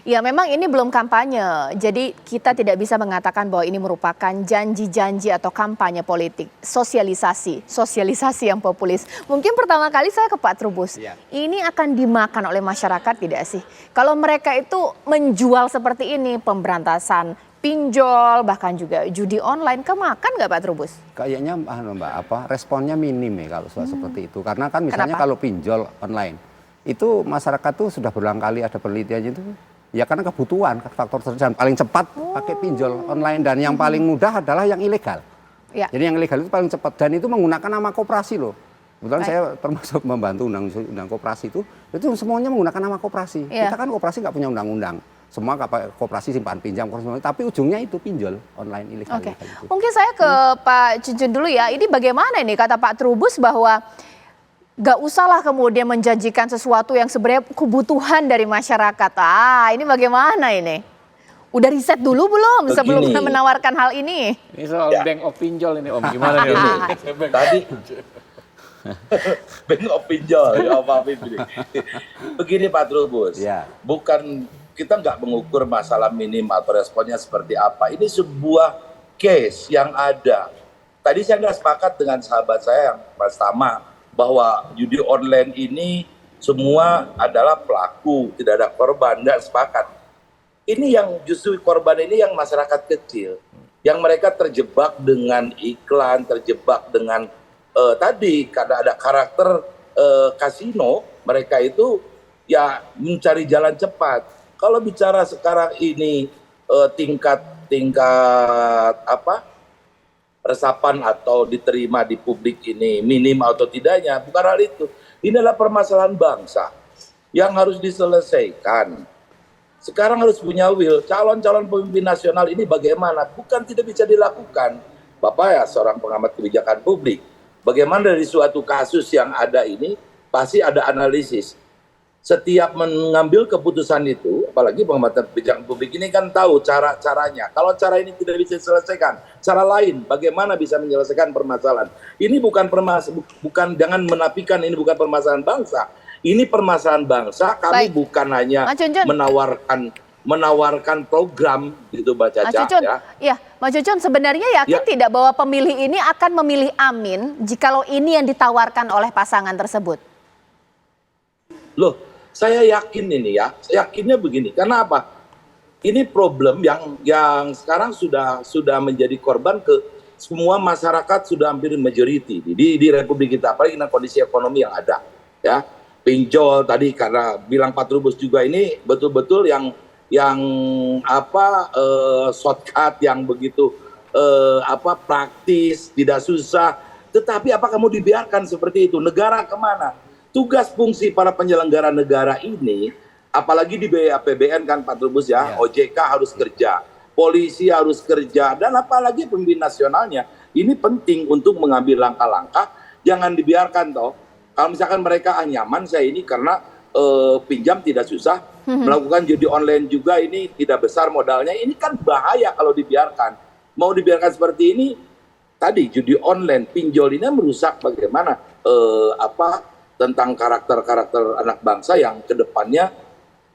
Ya, memang ini belum kampanye, jadi kita tidak bisa mengatakan bahwa ini merupakan janji-janji atau kampanye politik, sosialisasi yang populis. Mungkin pertama kali saya ke Pak Trubus, ini akan dimakan oleh masyarakat tidak sih? Kalau mereka itu menjual seperti ini, pemberantasan pinjol, bahkan juga judi online, kemakan nggak Pak Trubus? Kayaknya Mbak, responnya minim ya kalau seperti itu. Karena kan misalnya Kenapa? kalau pinjol online, itu masyarakat tuh sudah berulang kali ada penelitiannya itu. Ya karena kebutuhan, faktor terjadi paling cepat pakai pinjol online dan yang paling mudah adalah yang ilegal. Ya. Jadi yang ilegal itu paling cepat dan itu menggunakan nama koperasi loh. Kebetulan saya termasuk membantu undang koperasi itu semuanya menggunakan nama koperasi. Ya. Kita kan koperasi nggak punya undang-undang. Semua koperasi simpan pinjam, tapi ujungnya itu pinjol online ilegal. Oke. Mungkin saya ke Pak Cuncun dulu ya. Ini bagaimana nih kata Pak Trubus bahwa gak usahlah kemudian menjanjikan sesuatu yang sebenarnya kebutuhan dari masyarakat. Ini bagaimana ini? Udah riset dulu belum sebelum menawarkan hal ini? Ini soal bank of pinjol ini Om, gimana nih Om? Tadi bank of pinjol, ya Om Afif ini. Begini Pak Trubus, bukan kita nggak mengukur masalah minim atau responnya seperti apa. Ini sebuah case yang ada. Tadi saya nggak sepakat dengan sahabat saya yang Mas Tama, bahwa judi online ini semua adalah pelaku, tidak ada korban, tidak sepakat. Ini yang justru korban ini yang masyarakat kecil, yang mereka terjebak dengan iklan, terjebak dengan tadi karena ada karakter kasino, mereka itu ya mencari jalan cepat. Kalau bicara sekarang ini tingkat resapan atau diterima di publik ini minim atau tidaknya, bukan hal itu. Ini adalah permasalahan bangsa yang harus diselesaikan. Sekarang harus punya will. Calon-calon pemimpin nasional ini bagaimana? Bukan tidak bisa dilakukan. Bapak ya seorang pengamat kebijakan publik. Bagaimana dari suatu kasus yang ada ini pasti ada analisis. Setiap mengambil keputusan itu, apalagi pengamatan kebijakan publik ini kan tahu caranya. Kalau cara ini tidak bisa diselesaikan, cara lain bagaimana bisa menyelesaikan permasalahan. Ini bukan jangan menafikan ini bukan permasalahan bangsa. Ini permasalahan bangsa. Kami bukan hanya menawarkan program gitu Mbak Caca. Ya, Mas Cuncun sebenarnya yakin tidak bahwa pemilih ini akan memilih Amin jikalau ini yang ditawarkan oleh pasangan tersebut? Loh, saya yakin ini ya, yakinnya begini. Karena apa? Ini problem yang sekarang sudah menjadi korban ke semua masyarakat, sudah hampir majority di Republik kita, apalagi dengan kondisi ekonomi yang ada. Ya, pinjol tadi karena bilang Pak Trubus juga ini betul-betul yang shortcut yang begitu praktis, tidak susah. Tetapi apakah mau dibiarkan seperti itu? Negara kemana? Tugas fungsi para penyelenggara negara ini, apalagi di APBN kan Pak Trubus ya, OJK harus kerja, polisi harus kerja, dan apalagi pemimpin nasionalnya. Ini penting untuk mengambil langkah-langkah, jangan dibiarkan toh. Kalau misalkan mereka nyaman saya ini karena pinjam tidak susah, melakukan judi online juga ini tidak besar modalnya, ini kan bahaya kalau dibiarkan. Mau dibiarkan seperti ini, tadi judi online, pinjol ini merusak bagaimana tentang karakter anak bangsa yang kedepannya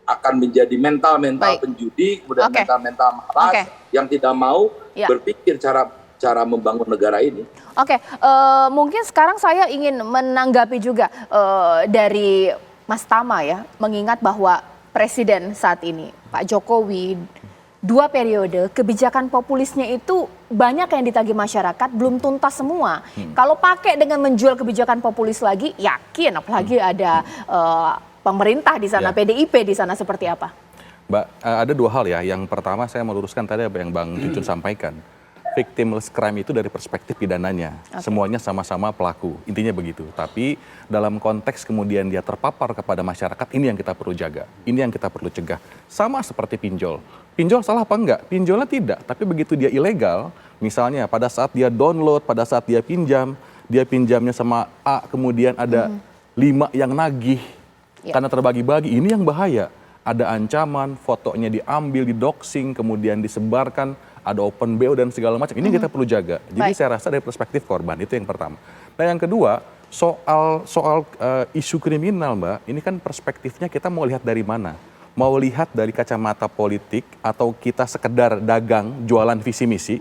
akan menjadi mental penjudi, kemudian mental malas yang tidak mau berpikir cara membangun negara ini. Mungkin sekarang saya ingin menanggapi juga dari Mas Tama ya, mengingat bahwa Presiden saat ini, Pak Jokowi, 2 periode kebijakan populisnya itu banyak yang ditagih masyarakat, belum tuntas semua. Kalau pakai dengan menjual kebijakan populis lagi, yakin apalagi ada pemerintah di sana, PDIP di sana seperti apa? Mbak, ada 2 hal ya. Yang pertama saya meluruskan tadi apa yang Bang Cuncun sampaikan. Victimless crime itu dari perspektif pidananya. Semuanya sama-sama pelaku, intinya begitu. Tapi dalam konteks kemudian dia terpapar kepada masyarakat, ini yang kita perlu jaga. Ini yang kita perlu cegah. Sama seperti pinjol. Pinjol salah apa enggak? Pinjolnya tidak, tapi begitu dia ilegal, misalnya pada saat dia download, pada saat dia pinjamnya sama A, kemudian ada 5 yang nagih karena terbagi-bagi, ini yang bahaya. Ada ancaman, fotonya diambil, didoxing, kemudian disebarkan, ada open BO dan segala macam. Ini kita perlu jaga. Jadi saya rasa dari perspektif korban, itu yang pertama. Nah yang kedua, soal isu kriminal Mbak, ini kan perspektifnya kita mau lihat dari mana. mau lihat dari kacamata politik atau kita sekedar dagang jualan visi misi,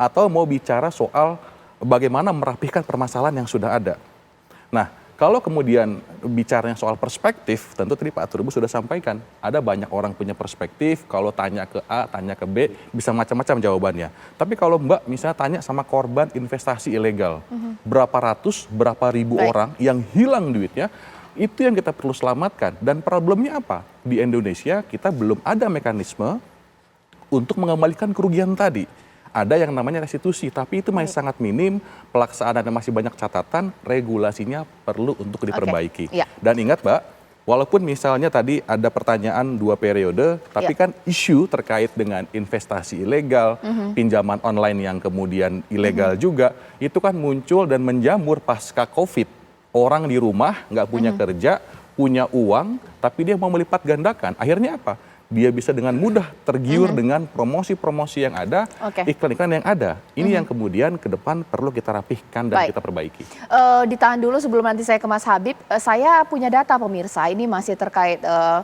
atau mau bicara soal bagaimana merapihkan permasalahan yang sudah ada. Nah, kalau kemudian bicaranya soal perspektif, tentu tadi Pak Trubus sudah sampaikan, ada banyak orang punya perspektif, kalau tanya ke A, tanya ke B, bisa macam-macam jawabannya. Tapi kalau Mbak misalnya tanya sama korban investasi ilegal, berapa ratus, berapa ribu orang yang hilang duitnya, itu yang kita perlu selamatkan. Dan problemnya apa? Di Indonesia kita belum ada mekanisme untuk mengembalikan kerugian tadi. Ada yang namanya restitusi, tapi itu masih sangat minim, pelaksanaannya masih banyak catatan, regulasinya perlu untuk diperbaiki. Dan ingat Mbak, walaupun misalnya tadi ada pertanyaan 2 periode, tapi kan isu terkait dengan investasi ilegal, pinjaman online yang kemudian ilegal juga, itu kan muncul dan menjamur pasca COVID. Orang di rumah nggak punya kerja, punya uang, tapi dia mau melipat gandakan. Akhirnya apa? Dia bisa dengan mudah tergiur dengan promosi-promosi yang ada, iklan-iklan yang ada. Ini yang kemudian ke depan perlu kita rapihkan dan kita perbaiki. Ditahan dulu sebelum nanti saya ke Mas Habib. Saya punya data pemirsa, ini masih terkait 5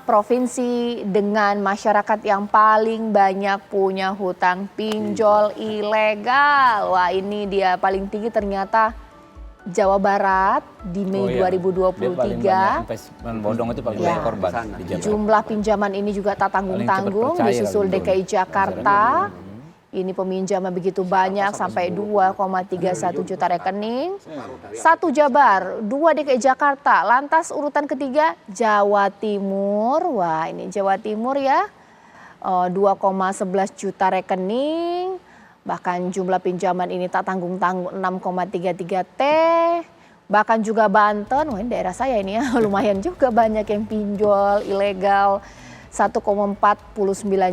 provinsi dengan masyarakat yang paling banyak punya hutang pinjol ilegal. Wah, ini dia paling tinggi ternyata Jawa Barat di Mei 2023. Dia paling banyak investment bodong itu paling banyak korban di Jawa Barat. Jumlah pinjaman ini juga tak tanggung-tanggung, disusul DKI Jakarta. Ini peminjaman begitu banyak sampai 2,31 juta rekening. 1 Jabar, 2 DKI Jakarta. Lantas urutan ketiga Jawa Timur. Wah, ini Jawa Timur ya. 2,11 juta rekening. Bahkan jumlah pinjaman ini tak tanggung-tanggung 6,33 T. Bahkan juga Banten, wah ini daerah saya ini ya, lumayan juga banyak yang pinjol ilegal. 1,49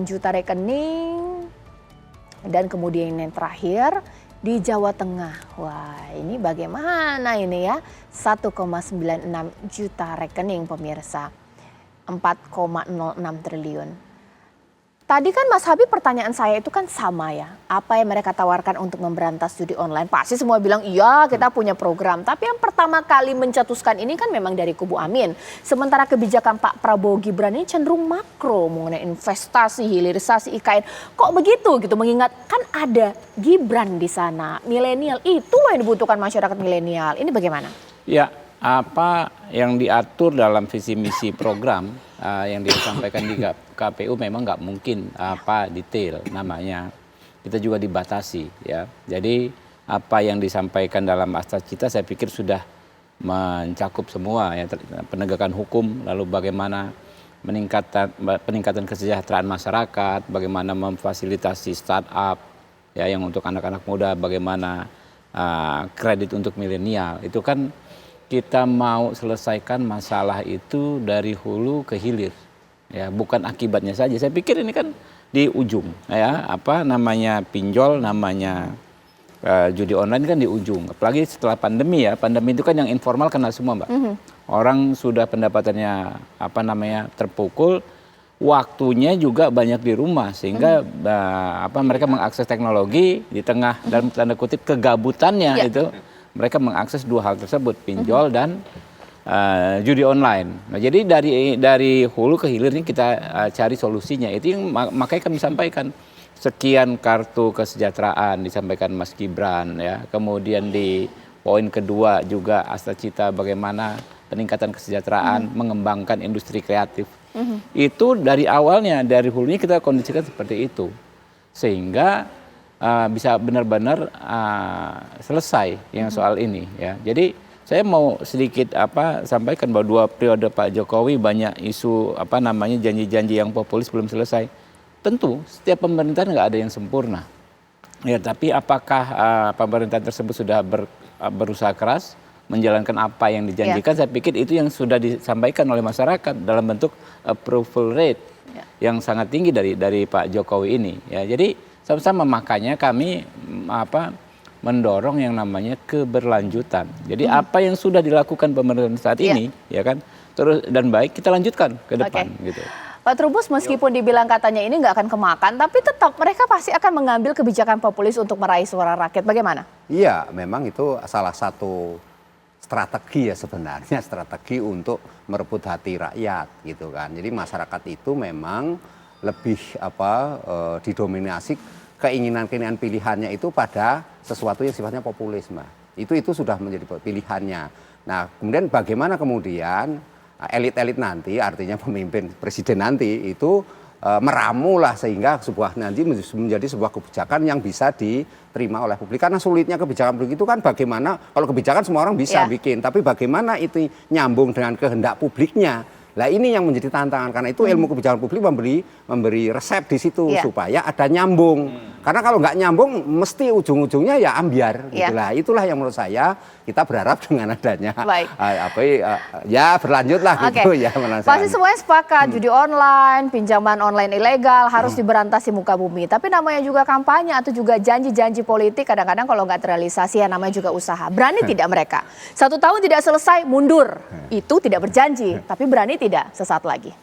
juta rekening. Dan kemudian yang terakhir di Jawa Tengah. Wah ini bagaimana ini ya, 1,96 juta rekening pemirsa. 4,06 triliun. Tadi kan Mas Habib pertanyaan saya itu kan sama ya. Apa yang mereka tawarkan untuk memberantas judi online? Pasti semua bilang iya kita punya program. Tapi yang pertama kali mencetuskan ini kan memang dari kubu Amin. Sementara kebijakan Pak Prabowo Gibran ini cenderung makro mengenai investasi, hilirisasi IKN. Kok begitu gitu? Mengingat kan ada Gibran di sana. Milenial itu yang dibutuhkan masyarakat milenial. Ini bagaimana? Ya, apa yang diatur dalam visi misi program yang disampaikan di KPU memang nggak mungkin detail namanya. Kita juga dibatasi ya. Jadi apa yang disampaikan dalam Astra Cita saya pikir sudah mencakup semua ya, penegakan hukum, lalu bagaimana peningkatan kesejahteraan masyarakat, bagaimana memfasilitasi startup ya yang untuk anak-anak muda, bagaimana kredit untuk milenial. Itu kan kita mau selesaikan masalah itu dari hulu ke hilir, ya bukan akibatnya saja. Saya pikir ini kan di ujung, ya pinjol, namanya judi online kan di ujung. Apalagi setelah pandemi ya, pandemi itu kan yang informal kena semua Mbak. Orang sudah pendapatannya terpukul, waktunya juga banyak di rumah sehingga mereka mengakses teknologi di tengah dalam tanda kutip kegabutannya itu. Mereka mengakses 2 hal tersebut, pinjol dan judi online. Nah, jadi dari hulu ke hilir ini kita cari solusinya. Itu yang makanya kami sampaikan sekian kartu kesejahteraan disampaikan Mas Gibran ya. Kemudian di poin kedua juga Astra Cita bagaimana peningkatan kesejahteraan, mengembangkan industri kreatif. Itu dari awalnya, dari hulunya kita kondisikan seperti itu. Sehingga bisa benar-benar selesai yang soal ini ya. Jadi saya mau sedikit sampaikan bahwa 2 periode Pak Jokowi banyak isu janji-janji yang populis belum selesai. Tentu setiap pemerintahan nggak ada yang sempurna. Ya, tapi apakah pemerintahan tersebut sudah berusaha keras menjalankan apa yang dijanjikan? Saya pikir itu yang sudah disampaikan oleh masyarakat dalam bentuk approval rate yang sangat tinggi dari Pak Jokowi ini ya. Jadi sama-sama makanya kami mendorong yang namanya keberlanjutan. Jadi apa yang sudah dilakukan pemerintahan saat ini ya kan terus dan baik kita lanjutkan ke depan gitu. Pak Trubus meskipun dibilang katanya ini nggak akan kemakan, tapi tetap mereka pasti akan mengambil kebijakan populis untuk meraih suara rakyat. Bagaimana? Iya, memang itu salah satu strategi ya sebenarnya, strategi untuk merebut hati rakyat gitu kan. Jadi masyarakat itu memang lebih didominasi keinginan-keinginan pilihannya itu pada sesuatu yang sifatnya populis, Mbak. Itu sudah menjadi pilihannya. Nah, kemudian bagaimana kemudian elit-elit nanti, artinya pemimpin presiden nanti itu meramu lah sehingga nanti menjadi sebuah kebijakan yang bisa diterima oleh publik. Karena sulitnya kebijakan publik itu kan bagaimana, kalau kebijakan semua orang bisa bikin, tapi bagaimana itu nyambung dengan kehendak publiknya. Nah ini yang menjadi tantangan, karena itu ilmu kebijakan publik memberi resep di situ supaya ada nyambung. Karena kalau nggak nyambung, mesti ujung-ujungnya ya ambiar. Gitulah. Itulah yang menurut saya kita berharap dengan adanya ya berlanjutlah gitu ya. Pasti semuanya sepakat, judi online, pinjaman online ilegal harus diberantas di muka bumi. Tapi namanya juga kampanye atau juga janji-janji politik, kadang-kadang kalau nggak terrealisasi ya namanya juga usaha. Berani tidak mereka? 1 tahun tidak selesai, mundur. Itu tidak berjanji, tapi berani tidak sesaat lagi.